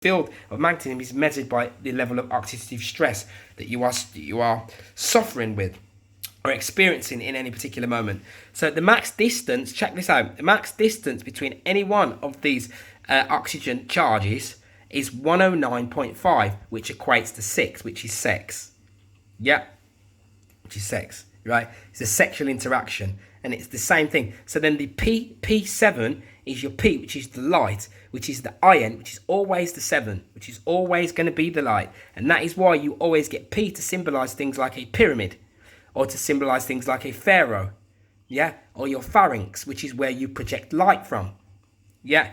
field of magnetism is measured by the level of oxidative stress that you are suffering with or experiencing in any particular moment. So the max distance, check this out, the max distance between any one of these oxygen charges is 109.5, which equates to 6, which is sex. Yeah, which is sex, right? It's a sexual interaction, and it's the same thing. So then the P7 is your P, which is the light, which is the iron, which is always the 7, which is always going to be the light. And that is why you always get P to symbolize things like a pyramid, or to symbolize things like a pharaoh, yeah, or your pharynx, which is where you project light from, yeah.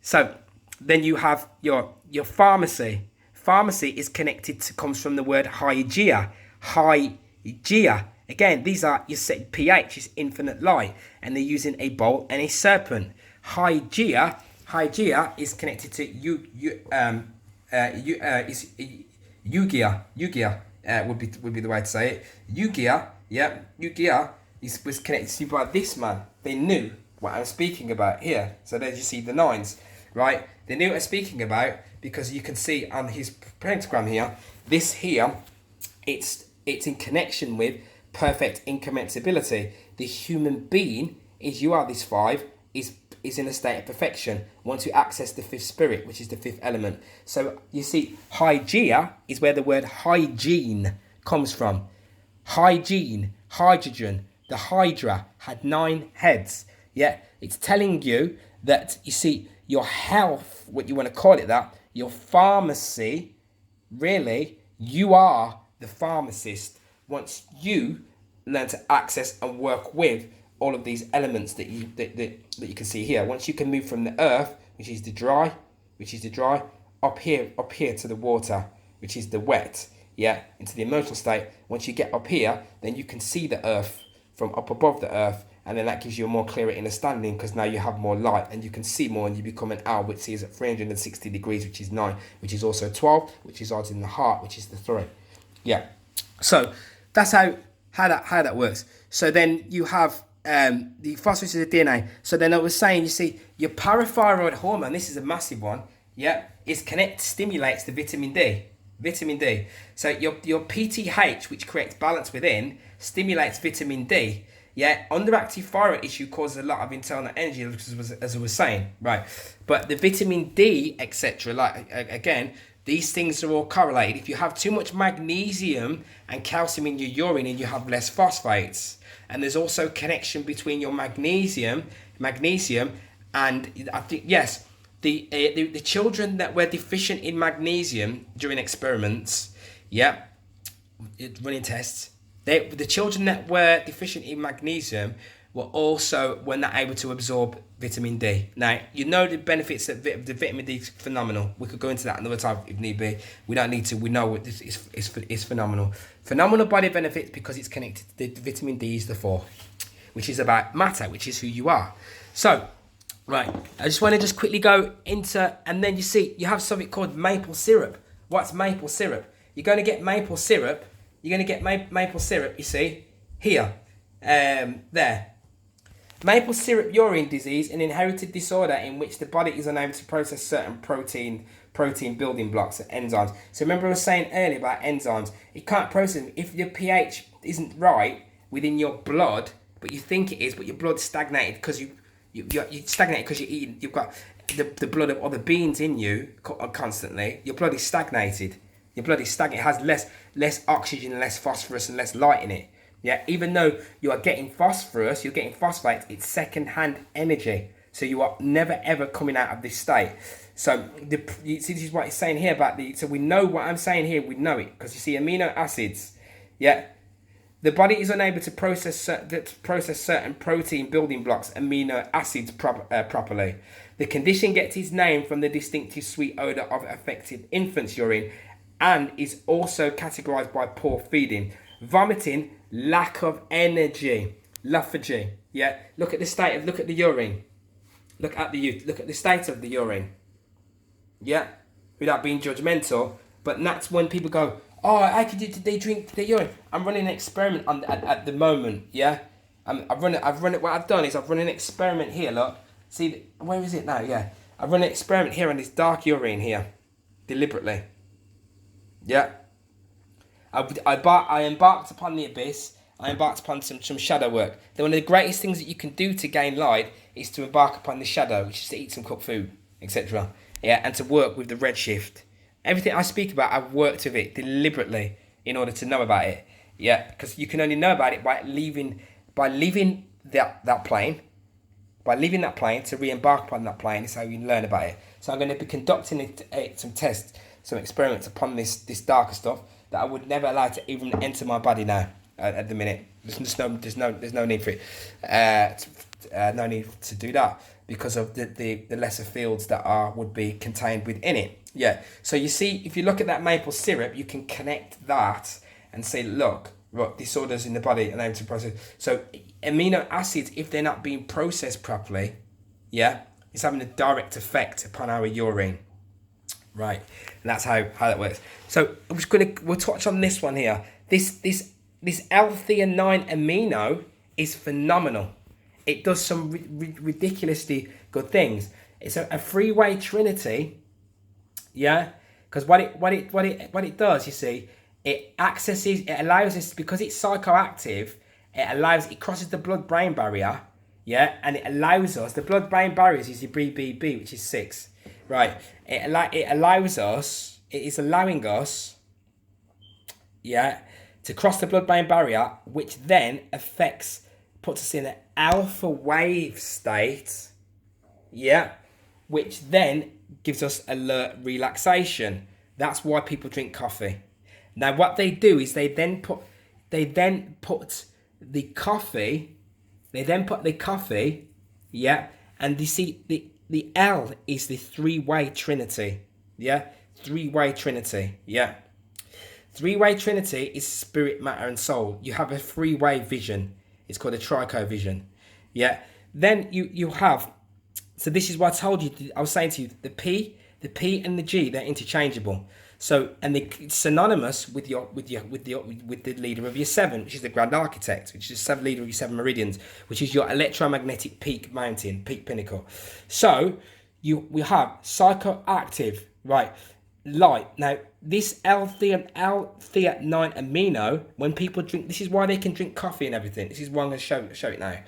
So then you have your pharmacy. Pharmacy is connected to, comes from the word hygeia. Hygeia. Again, these are your set pH is infinite light, and they're using a bowl and a serpent. Hygeia is connected to Eugia would be the way to say it. Eugia was connected to by this man. They knew what I'm speaking about here. So there you see the 9s, right? They knew what I'm speaking about because you can see on his pentagram here, this here, it's in connection with perfect incommensurability. The human being is, you are this 5, is in a state of perfection once you access the 5th spirit, which is the 5th element. So you see, hygeia is where the word hygiene comes from. Hygiene, hydrogen, the hydra had 9 heads. Yeah, it's telling you that, you see, your health, what you want to call it that, your pharmacy, really, you are the pharmacist once you learn to access and work with all of these elements that you can see here. Once you can move from the earth, which is the dry, up here to the water, which is the wet, yeah, into the emotional state. Once you get up here, then you can see the earth from up above the earth, and then that gives you a more clearer understanding, because now you have more light and you can see more, and you become an owl, which sees at 360 degrees, which is 9, which is also 12, which is odds in the heart, which is the 3. Yeah. So that's how that works. So then you have the phosphorylated of DNA. So then I was saying, you see, your parathyroid hormone, this is a massive one, yeah, stimulates the vitamin D. So your PTH, which creates balance within, stimulates vitamin D. Yeah, underactive thyroid issue causes a lot of internal energy, as I was saying, right? But the vitamin D, etc., like, again, these things are all correlated. If you have too much magnesium and calcium in your urine, and you have less phosphates. And there's also connection between your magnesium, and I think, yes, the children that were deficient in magnesium during experiments, yeah, running tests, the children that were deficient in magnesium were not able to absorb vitamin D. Now, you know the benefits of the vitamin D is phenomenal. We could go into that another time if need be. We don't need to. We know it's phenomenal. Phenomenal body benefits because it's connected to the vitamin D is the 4, which is about matter, which is who you are. So, right, I just want to quickly go into, and then you see, you have something called maple syrup. What's maple syrup? You're going to get maple syrup. Maple syrup, you see, here, there. Maple syrup urine disease, an inherited disorder in which the body is unable to process certain protein building blocks and enzymes. So remember I was saying earlier about enzymes. It can't process them. If your pH isn't right within your blood, but you think it is, but your blood's stagnated because you're stagnated because you're eating. You've got the blood of other beings in you constantly. Your blood is stagnated. It has less oxygen, less phosphorus, and less light in it. Yeah, even though you are getting phosphorus, you're getting phosphates, it's second-hand energy. So you are never, ever coming out of this state. So you see, this is what it's saying here about so we know what I'm saying here, we know it. Because you see amino acids, yeah. The body is unable to process certain protein building blocks, amino acids, properly. The condition gets its name from the distinctive sweet odour of affected infant's urine, and is also categorized by poor feeding, vomiting, lack of energy, lethargy. Yeah, look at the urine. Look at the state of the urine. Yeah, without being judgmental, but that's when people go, oh, how could they drink the urine? I'm running an experiment at the moment. Yeah, I've run it. What I've done is I've run an experiment here. Look, see, where is it now? Yeah, I've run an experiment here on this dark urine here. deliberately. Yeah. I embarked upon the abyss. I embarked upon some shadow work. Then one of the greatest things that you can do to gain light is to embark upon the shadow, which is to eat some cooked food, etc. Yeah, and to work with the redshift. Everything I speak about, I've worked with it deliberately in order to know about it. Yeah, because you can only know about it by leaving that plane. By leaving that plane to re-embark upon that plane is how you learn about it. So I'm going to be conducting some tests, some experiments upon this darker stuff that I would never allow to even enter my body now at the minute. There's no need for it. No need to do that because of the lesser fields that would be contained within it. Yeah. So you see, if you look at that maple syrup, you can connect that and say, look, disorders in the body and able to process. So amino acids, if they're not being processed properly, yeah, it's having a direct effect upon our urine. Right, and that's how that works. So we'll touch on this one here. This L-theanine amino is phenomenal. It does some ridiculously good things. It's a three-way trinity, yeah. Because what it does, you see, it allows us, because it's psychoactive. It crosses the blood-brain barrier, yeah, and it allows us. The blood-brain barrier is your BBB, which is 6. Right, it is allowing us, yeah, to cross the blood-brain barrier, which then puts us in an alpha wave state, yeah, which then gives us alert relaxation. That's why people drink coffee. Now, what they do is they then put the coffee, yeah, and you see the L is the three-way trinity. Yeah? Three-way trinity. Yeah? Three-way trinity is spirit, matter, and soul. You have a three-way vision. It's called a trico-vision. Yeah? Then you have... So this is what I told you. I was saying to you, the P and the G, they're interchangeable. So, and they're synonymous with the leader of your 7, which is the Grand Architect, which is the leader of your 7 meridians, which is your electromagnetic peak mountain, peak pinnacle. So, we have psychoactive, right, light. Now, this L-theanine amino, when people drink, this is why they can drink coffee and everything. This is why I'm going to show it now.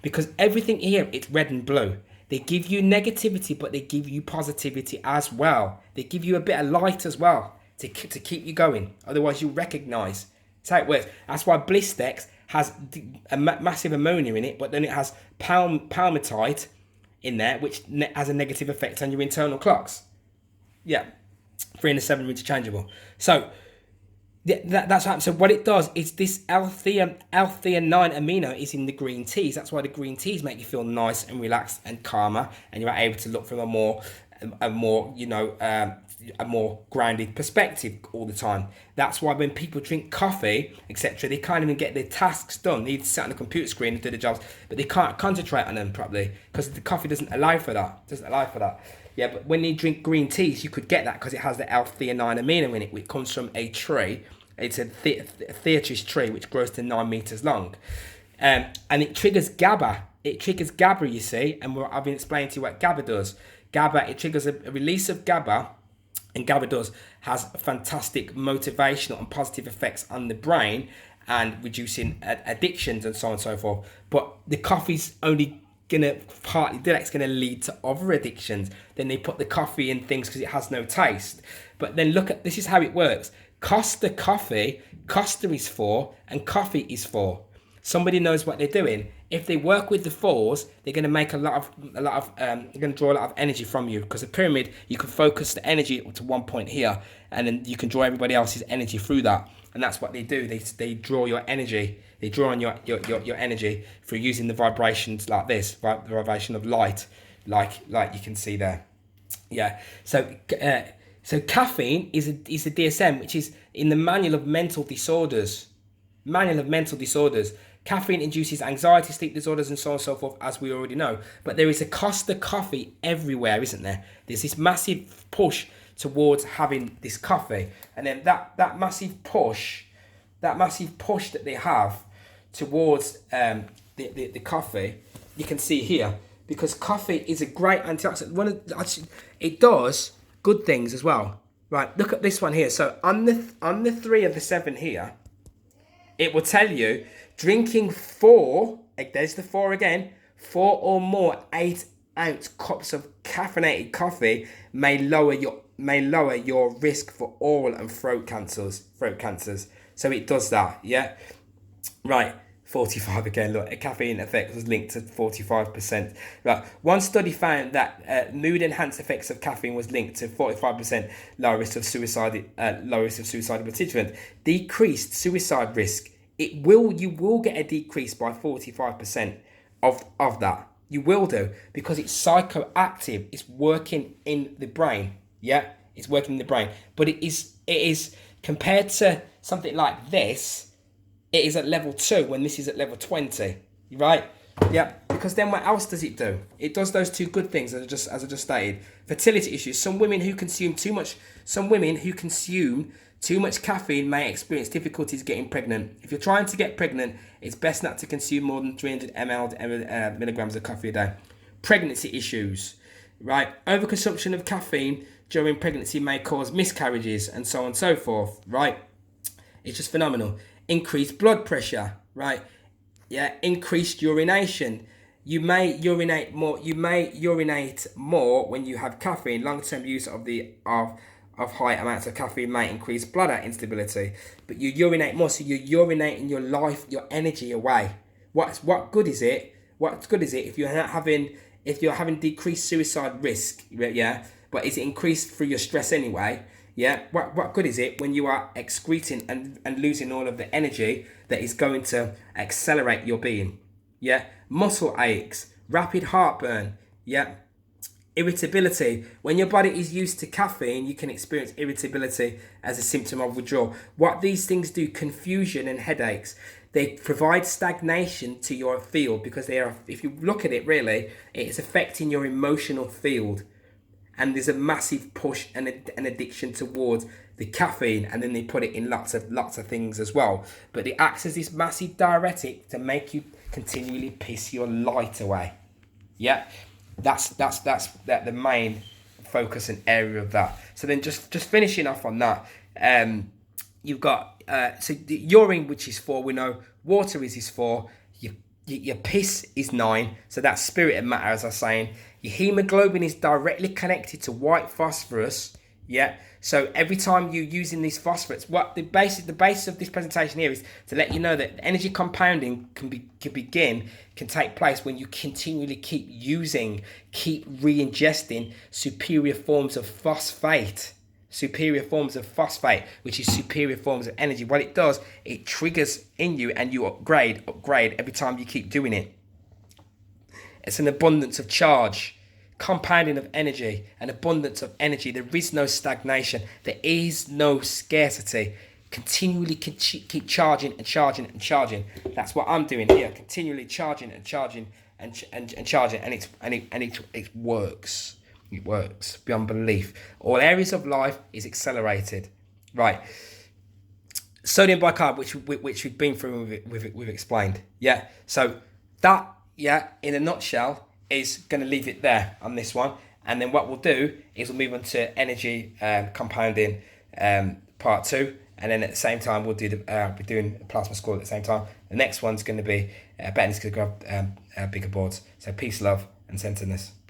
Because everything here, it's red and blue. They give you negativity, but they give you positivity as well. They give you a bit of light as well to keep you going. Otherwise, you'll recognise. That's how it works. That's why Blistex has a massive ammonia in it, but then it has palmitite in there, which has a negative effect on your internal clocks. Yeah, 3 and the 7 are interchangeable. So that's what happens. So what it does is this L-theanine amino is in the green teas. That's why the green teas make you feel nice and relaxed and calmer, and you're able to look from a more grounded perspective all the time. That's why when people drink coffee, etc., they can't even get their tasks done. They need to sit on the computer screen and do the jobs, but they can't concentrate on them properly because the coffee doesn't allow for that. Yeah, but when you drink green teas, you could get that because it has the L-theanine amino in it, which comes from a tree. It's a theatris tree, which grows to 9 meters long. And it triggers GABA. It triggers GABA, you see, and I've been explaining to you what GABA does. GABA, it triggers a release of GABA, and GABA has fantastic motivational and positive effects on the brain and reducing addictions and so on and so forth. But the coffee's only gonna partly do that. It's gonna lead to other addictions. Then they put the coffee in things because it has no taste. But then look at, this is how it works. Costa is 4 and coffee is 4. Somebody knows what they're doing. If they work with the 4s, they're going to make they're going to draw a lot of energy from you, because a pyramid, you can focus the energy to one point here, and then you can draw everybody else's energy through that. And that's what they do. They draw your energy. They draw on your energy through using the vibrations like this, the vibration of light, like you can see there. Yeah. So caffeine is a DSM, which is in the Manual of Mental Disorders. Caffeine induces anxiety, sleep disorders, and so on and so forth, as we already know. But there is a Costa coffee everywhere, isn't there? There's this massive push towards having this coffee. And then that massive push that they have towards the coffee, you can see here. Because coffee is a great antioxidant. It does good things as well. Right, look at this one here. So on the 3 of the 7 here, it will tell you drinking 4, like there's the 4 again, 4 or more 8-ounce cups of caffeinated coffee may lower your risk for oral and throat cancers. So it does that, yeah. Right, 45 again. Look, a caffeine effect was linked to 45%. Right, one study found that mood-enhanced effects of caffeine was linked to 45% lower risk of suicidal participant. Decreased suicide risk. You will get a decrease by 45% of that. You will do, because it's psychoactive. It's working in the brain. Yeah, it's working in the brain. But it is compared to something like this. It is at level 2 when this is at level 20, right? Yeah, because then what else does it do? It does those 2 good things as I just stated. Fertility issues. Some women who consume too much caffeine may experience difficulties getting pregnant. If you're trying to get pregnant, it's best not to consume more than 300 milligrams of coffee a day. Pregnancy issues, right? Overconsumption of caffeine during pregnancy may cause miscarriages and so on and so forth, right? It's just phenomenal. Increased blood pressure, right? Yeah, increased urination. You may urinate more. You may urinate more when you have caffeine. Long-term use of high amounts of caffeine may increase bladder instability. But you urinate more, so you're urinating your energy away. What good is it? What good is it if you're having decreased suicide risk? Yeah, but is it increased through your stress anyway? Yeah, what good is it when you are excreting and losing all of the energy that is going to accelerate your being? Yeah, muscle aches, rapid heartburn, yeah, irritability. When your body is used to caffeine, you can experience irritability as a symptom of withdrawal. What these things do, confusion and headaches, they provide stagnation to your field, because they are, if you look at it really, it's affecting your emotional field. And there's a massive push and an addiction towards the caffeine, and then they put it in lots of things as well. But it acts as this massive diuretic to make you continually piss your light away. Yeah, that's the main focus and area of that. So then just finishing off on that, you've got so the urine, which is 4, we know. Water is 4. Your piss is 9, so that's spirit and matter, as I was saying. Your hemoglobin is directly connected to white phosphorus. Yeah. So every time you're using these phosphates, the basis of this presentation here is to let you know that energy compounding can take place when you continually keep re-ingesting superior forms of phosphate. Superior forms of phosphate, which is superior forms of energy. What it does, it triggers in you, and you upgrade every time you keep doing it. It's an abundance of charge, compounding of energy, an abundance of energy. There is no stagnation. There is no scarcity. Continually keep charging and charging and charging. That's what I'm doing here. Continually charging and charging and charging, and it works. It works beyond belief. All areas of life is accelerated. Right. Sodium bicarb, which we've been through, we've explained. Yeah. So that, yeah, in a nutshell, is going to leave it there on this one. And then what we'll do is we'll move on to energy compounding part 2. And then at the same time, we'll be doing plasma school at the same time. The next one's going to be Betty's going to grab bigger boards. So peace, love, and centeredness.